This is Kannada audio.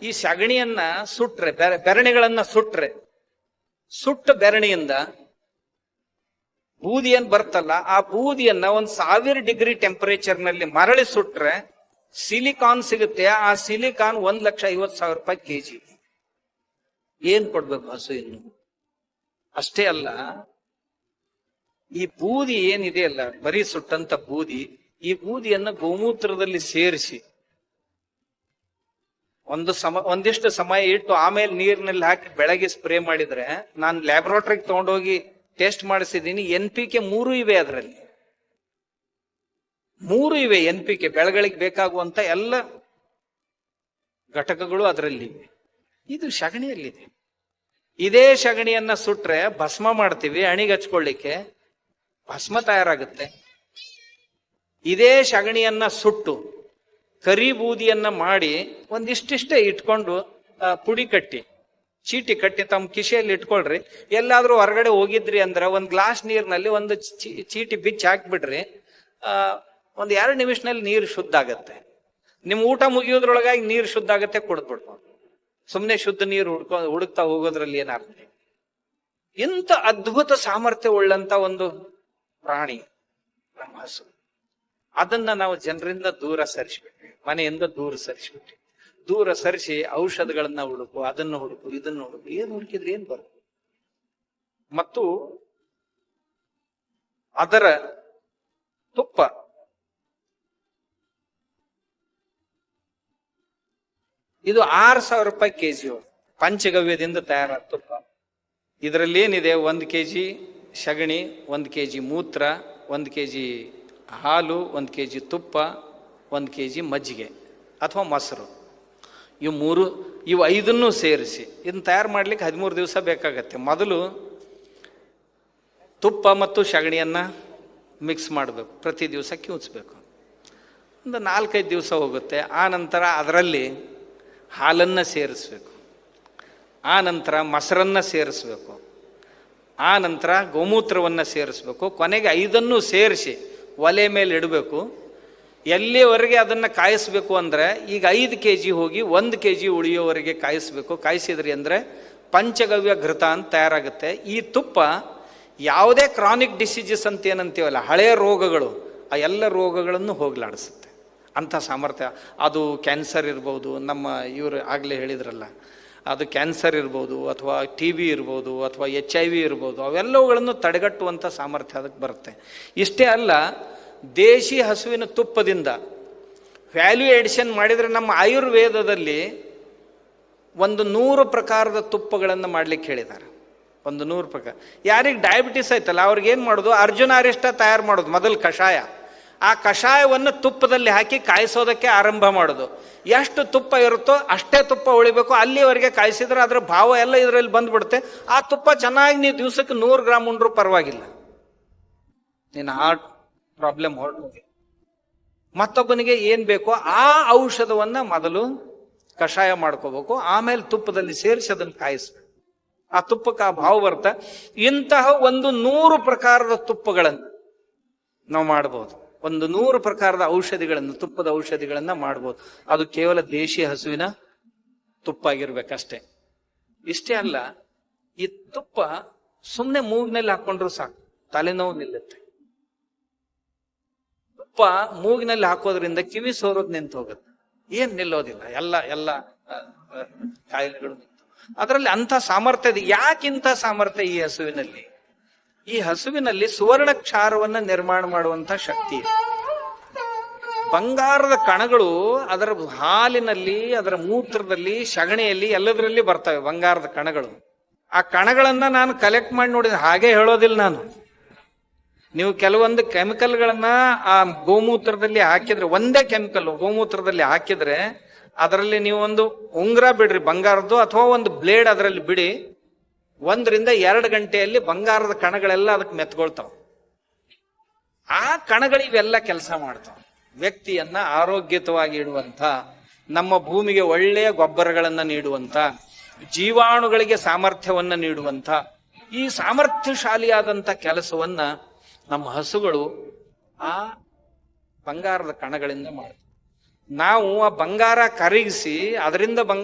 ಈ ಸಗಣಿಯನ್ನ ಸುಟ್ರೆ, ಬೆರಣಿಗಳನ್ನ ಸುಟ್ರೆ, ಸುಟ್ಟ ಬೆರಣಿಯಿಂದ ಬೂದಿ ಏನ್ ಬರ್ತಲ್ಲ, ಆ ಬೂದಿಯನ್ನ 1000 ಡಿಗ್ರಿ ಟೆಂಪರೇಚರ್ ನಲ್ಲಿ ಮರಳಿ ಸುಟ್ರೆ ಸಿಲಿಕಾನ್ ಸಿಗುತ್ತೆ. ಆ ಸಿಲಿಕಾನ್ 1,50,000 ರೂಪಾಯಿ ಕೆಜಿ. ಏನ್ ಕೊಡ್ಬೇಕು ಹಸು ಇನ್ನು? ಅಷ್ಟೇ ಅಲ್ಲ, ಈ ಬೂದಿ ಏನಿದೆಯಲ್ಲ, ಬರೀ ಸುಟ್ಟಂತ ಬೂದಿ, ಈ ಬೂದಿಯನ್ನ ಗೋಮೂತ್ರದಲ್ಲಿ ಸೇರಿಸಿ ಒಂದಿಷ್ಟು ಸಮಯ ಇಟ್ಟು ಆಮೇಲೆ ನೀರಿನಲ್ಲಿ ಹಾಕಿ ಬೆಳಗ್ಗೆ ಸ್ಪ್ರೇ ಮಾಡಿದ್ರೆ, ನಾನು ಲ್ಯಾಬೊರೇಟರಿಗೆ ತಗೊಂಡೋಗಿ ಟೆಸ್ಟ್ ಮಾಡಿಸಿದ್ದೀನಿ, NPK 3 ಇವೆ ಅದರಲ್ಲಿ. 3 ಇವೆ NPK, ಬೆಳೆಗಳಿಗೆ ಬೇಕಾಗುವಂತ ಎಲ್ಲ ಘಟಕಗಳು ಅದರಲ್ಲಿವೆ. ಇದು ಸಗಣಿಯಲ್ಲಿದೆ. ಇದೇ ಸಗಣಿಯನ್ನ ಸುಟ್ರೆ ಭಸ್ಮ ಮಾಡ್ತೀವಿ, ಅಣಿಗೆ ಹಚ್ಕೊಳ್ಳಿಕ್ಕೆ ಭಸ್ಮ ತಯಾರಾಗುತ್ತೆ. ಇದೇ ಸಗಣಿಯನ್ನ ಸುಟ್ಟು ಕರಿ ಬೂದಿಯನ್ನ ಮಾಡಿ ಒಂದಿಷ್ಟಿಷ್ಟೇ ಇಟ್ಕೊಂಡು ಪುಡಿ ಕಟ್ಟಿ, ಚೀಟಿ ಕಟ್ಟಿ ತಮ್ಮ ಕಿಶೆಯಲ್ಲಿ ಇಟ್ಕೊಳ್ರಿ. ಎಲ್ಲಾದ್ರೂ ಹೊರಗಡೆ ಹೋಗಿದ್ರಿ ಅಂದ್ರೆ ಒಂದ್ ಗ್ಲಾಸ್ ನೀರಿನಲ್ಲಿ ಒಂದು ಚೀಟಿ ಬಿಚ್ಚಿ ಹಾಕ್ಬಿಡ್ರಿ. 1-2 ನಿಮಿಷದಲ್ಲಿ ನೀರು ಶುದ್ಧ ಆಗತ್ತೆ. ನಿಮ್ ಊಟ ಮುಗಿಯೋದ್ರೊಳಗಾಗಿ ನೀರು ಶುದ್ಧ ಆಗತ್ತೆ, ಕುಡಿದ್ಬಿಡ್ಬೋದು. ಸುಮ್ನೆ ಶುದ್ಧ ನೀರು ಹುಡುಕ್ತಾ ಹೋಗೋದ್ರಲ್ಲಿ ಏನಾಗ್ತದೆ? ಇಂಥ ಅದ್ಭುತ ಸಾಮರ್ಥ್ಯ ಉಳ್ಳಂತ ಒಂದು ಪ್ರಾಣಿ ನಮ್ಮ ಹಸು. ಅದನ್ನ ನಾವು ಜನರಿಂದ ದೂರ ಸರಿಸ್ಬಿಟ್ವಿ, ಮನೆಯಿಂದ ದೂರ ಸರಿಸ್ಬಿಟ್ವಿ. ದೂರ ಸರಿಸಿ ಔಷಧಗಳನ್ನ ಹುಡುಕು, ಅದನ್ನು ಹುಡುಕು, ಇದನ್ನು ಹುಡುಕು. ಏನ್ ಹುಡುಕಿದ್ರೆ ಏನ್ ಬರುತ್ತೆ? ಮತ್ತು ಅದರ ತುಪ್ಪ ಇದು 6,000 ರೂಪಾಯಿ ಕೆಜಿ. ಪಂಚಗವ್ಯದಿಂದ ತಯಾರಾದ ತುಪ್ಪ. ಇದರಲ್ಲಿ ಏನಿದೆ? 1 ಕೆಜಿ ಸಗಣಿ, 1 ಕೆಜಿ ಮೂತ್ರ, 1 ಕೆಜಿ ಹಾಲು, 1 ಕೆಜಿ ತುಪ್ಪ, 1 ಕೆಜಿ ಮಜ್ಜಿಗೆ ಅಥವಾ ಮೊಸರು. ಇವು 5 ಸೇರಿಸಿ ಇದನ್ನ ತಯಾರು ಮಾಡ್ಲಿಕ್ಕೆ 13 ದಿವಸ ಬೇಕಾಗತ್ತೆ. ಮೊದಲು ತುಪ್ಪ ಮತ್ತು ಸಗಣಿಯನ್ನ ಮಿಕ್ಸ್ ಮಾಡಬೇಕು, ಪ್ರತಿ ದಿವಸ ಕಿವುಚ್ಬೇಕು. ಒಂದು 4-5 ದಿವಸ ಹೋಗುತ್ತೆ. ಆ ನಂತರ ಅದರಲ್ಲಿ ಹಾಲನ್ನು ಸೇರಿಸ್ಬೇಕು, ಆ ನಂತರ ಮೊಸರನ್ನ ಸೇರಿಸ್ಬೇಕು, ಆ ನಂತರ ಗೋಮೂತ್ರವನ್ನು ಸೇರಿಸ್ಬೇಕು. ಕೊನೆಗೆ 5 ಸೇರಿಸಿ ಒಲೆ ಮೇಲೆ ಇಡಬೇಕು. ಎಲ್ಲಿವರೆಗೆ ಅದನ್ನ ಕಾಯಿಸ್ಬೇಕು ಅಂದ್ರೆ, ಈಗ 5 ಕೆಜಿ ಹೋಗಿ 1 ಕೆಜಿ ಉಳಿಯೋವರೆಗೆ ಕಾಯಿಸ್ಬೇಕು. ಕಾಯಿಸಿದ್ರಿ ಅಂದ್ರೆ ಪಂಚಗವ್ಯ ಘೃತ ಅಂತ ತಯಾರಾಗುತ್ತೆ. ಈ ತುಪ್ಪ ಯಾವುದೇ ಕ್ರಾನಿಕ್ ಡಿಸೀಸಸ್ ಅಂತ ಏನಂತೀವಲ್ಲ, ಹಳೆಯ ರೋಗಗಳು, ಆ ಎಲ್ಲ ರೋಗಗಳನ್ನು ಹೋಗ್ಲಾಡಿಸುತ್ತೆ. ಅಂಥ ಸಾಮರ್ಥ್ಯ ಅದು. ಕ್ಯಾನ್ಸರ್ ಇರ್ಬೋದು, ನಮ್ಮ ಇವರು ಆಗಲೇ ಹೇಳಿದ್ರಲ್ಲ, ಅದು ಕ್ಯಾನ್ಸರ್ ಇರ್ಬೋದು, ಅಥವಾ TB ಇರ್ಬೋದು, ಅಥವಾ HIV ಇರ್ಬೋದು, ಅವೆಲ್ಲವುಗಳನ್ನು ತಡೆಗಟ್ಟುವಂಥ ಸಾಮರ್ಥ್ಯ ಅದಕ್ಕೆ ಬರುತ್ತೆ. ಇಷ್ಟೇ ಅಲ್ಲ, ದೇಶಿ ಹಸುವಿನ ತುಪ್ಪದಿಂದ ವ್ಯಾಲ್ಯೂ ಎಡಿಷನ್ ಮಾಡಿದರೆ ನಮ್ಮ ಆಯುರ್ವೇದದಲ್ಲಿ 100 ಪ್ರಕಾರದ ತುಪ್ಪಗಳನ್ನು ಮಾಡ್ಲಿಕ್ಕೆ ಹೇಳಿದ್ದಾರೆ. 100 ಪ್ರಕಾರ. ಯಾರಿಗೆ ಡಯಾಬಿಟಿಸ್ ಆಯ್ತಲ್ಲ ಅವ್ರಿಗೇನು ಮಾಡೋದು? ಅರ್ಜುನ ಅರಿಷ್ಟ ತಯಾರು ಮಾಡೋದು, ಮೊದಲು ಕಷಾಯ. ಆ ಕಷಾಯವನ್ನು ತುಪ್ಪದಲ್ಲಿ ಹಾಕಿ ಕಾಯಿಸೋದಕ್ಕೆ ಆರಂಭ ಮಾಡೋದು. ಎಷ್ಟು ತುಪ್ಪ ಇರುತ್ತೋ ಅಷ್ಟೇ ತುಪ್ಪ ಉಳಿಬೇಕು. ಅಲ್ಲಿವರೆಗೆ ಕಾಯಿಸಿದ್ರೆ ಅದರ ಭಾವ ಎಲ್ಲ ಇದರಲ್ಲಿ ಬಂದ್ಬಿಡುತ್ತೆ. ಆ ತುಪ್ಪ ಚೆನ್ನಾಗಿ ನೀವು ದಿವಸಕ್ಕೆ 100 ಗ್ರಾಮ್ ಉಂಡ್ರೂ ಪರವಾಗಿಲ್ಲ, ನಿನ್ನ ಹಾರ್ಟ್ ಪ್ರಾಬ್ಲಮ್ ಹೊರಟೋಗಿ. ಮತ್ತೊಬ್ಬನಿಗೆ ಏನ್ ಬೇಕೋ ಆ ಔಷಧವನ್ನ ಮೊದಲು ಕಷಾಯ ಮಾಡ್ಕೋಬೇಕು, ಆಮೇಲೆ ತುಪ್ಪದಲ್ಲಿ ಸೇರಿಸಿ ಅದನ್ನು ಕಾಯಿಸ್ಬೇಕು. ಆ ತುಪ್ಪಕ್ಕೆ ಆ ಭಾವ ಬರ್ತಾ ಇಂತಹ 100 ಪ್ರಕಾರದ ತುಪ್ಪಗಳನ್ನು ನಾವು ಮಾಡಬಹುದು. 100 ಪ್ರಕಾರದ ಔಷಧಿಗಳನ್ನು, ತುಪ್ಪದ ಔಷಧಿಗಳನ್ನ ಮಾಡಬಹುದು. ಅದು ಕೇವಲ ದೇಶಿ ಹಸುವಿನ ತುಪ್ಪ ಆಗಿರ್ಬೇಕಷ್ಟೇ. ಇಷ್ಟೇ ಅಲ್ಲ, ಈ ತುಪ್ಪ ಸುಮ್ಮನೆ ಮೂಗಿನಲ್ಲಿ ಹಾಕೊಂಡ್ರು ಸಾಕು, ತಲೆನೋವು ನಿಲ್ಲುತ್ತೆ. ತುಪ್ಪ ಮೂಗಿನಲ್ಲಿ ಹಾಕೋದ್ರಿಂದ ಕಿವಿ ಸೋರೋದು ನಿಂತು ಹೋಗುತ್ತೆ. ಏನ್ ನಿಲ್ಲೋದಿಲ್ಲ, ಎಲ್ಲ ಕಾಯಿಲೆಗಳು ನಿಂತು. ಅದರಲ್ಲಿ ಅಂಥ ಸಾಮರ್ಥ್ಯ ಇದೆ. ಯಾಕಿಂತ ಸಾಮರ್ಥ್ಯ ಈ ಹಸುವಿನಲ್ಲಿ? ಈ ಹಸುವಿನಲ್ಲಿ ಸುವರ್ಣ ಕ್ಷಾರವನ್ನ ನಿರ್ಮಾಣ ಮಾಡುವಂತ ಶಕ್ತಿ ಇದೆ. ಬಂಗಾರದ ಕಣಗಳು ಅದರ ಹಾಲಿನಲ್ಲಿ, ಅದರ ಮೂತ್ರದಲ್ಲಿ, ಸಗಣಿಯಲ್ಲಿ, ಎಲ್ಲದರಲ್ಲಿ ಬರ್ತವೆ ಬಂಗಾರದ ಕಣಗಳು. ಆ ಕಣಗಳನ್ನ ನಾನು ಕಲೆಕ್ಟ್ ಮಾಡಿ ನೋಡಿದ್ರೆ, ಹಾಗೆ ಹೇಳೋದಿಲ್ಲ ನಾನು. ನೀವು ಕೆಲವೊಂದು ಕೆಮಿಕಲ್ಗಳನ್ನ ಆ ಗೋಮೂತ್ರದಲ್ಲಿ ಹಾಕಿದ್ರೆ, ಒಂದೇ ಕೆಮಿಕಲ್ ಗೋಮೂತ್ರದಲ್ಲಿ ಹಾಕಿದ್ರೆ, ಅದರಲ್ಲಿ ನೀವು ಒಂದು ಉಂಗುರ ಬಿಡ್ರಿ ಬಂಗಾರದ್ದು, ಅಥವಾ ಒಂದು ಬ್ಲೇಡ್ ಅದರಲ್ಲಿ ಬಿಡಿ, 1 ರಿಂದ 2 ಗಂಟೆಯಲ್ಲಿ ಬಂಗಾರದ ಕಣಗಳೆಲ್ಲ ಅದಕ್ಕೆ ಮೆತ್ಕೊಳ್ತಾವ. ಆ ಕಣಗಳು ಇವೆಲ್ಲ ಕೆಲಸ ಮಾಡ್ತಾವ. ವ್ಯಕ್ತಿಯನ್ನ ಆರೋಗ್ಯತವಾಗಿ ಇಡುವಂತ, ನಮ್ಮ ಭೂಮಿಗೆ ಒಳ್ಳೆಯ ಗೊಬ್ಬರಗಳನ್ನ ನೀಡುವಂತ, ಜೀವಾಣುಗಳಿಗೆ ಸಾಮರ್ಥ್ಯವನ್ನ ನೀಡುವಂತ, ಈ ಸಾಮರ್ಥ್ಯಶಾಲಿಯಾದಂತ ಕೆಲಸವನ್ನ ನಮ್ಮ ಹಸುಗಳು ಆ ಬಂಗಾರದ ಕಣಗಳಿಂದ ಮಾಡ್ತವೆ. ನಾವು ಆ ಬಂಗಾರ ಕರಗಿಸಿ ಅದರಿಂದ ಬಂಗಾರ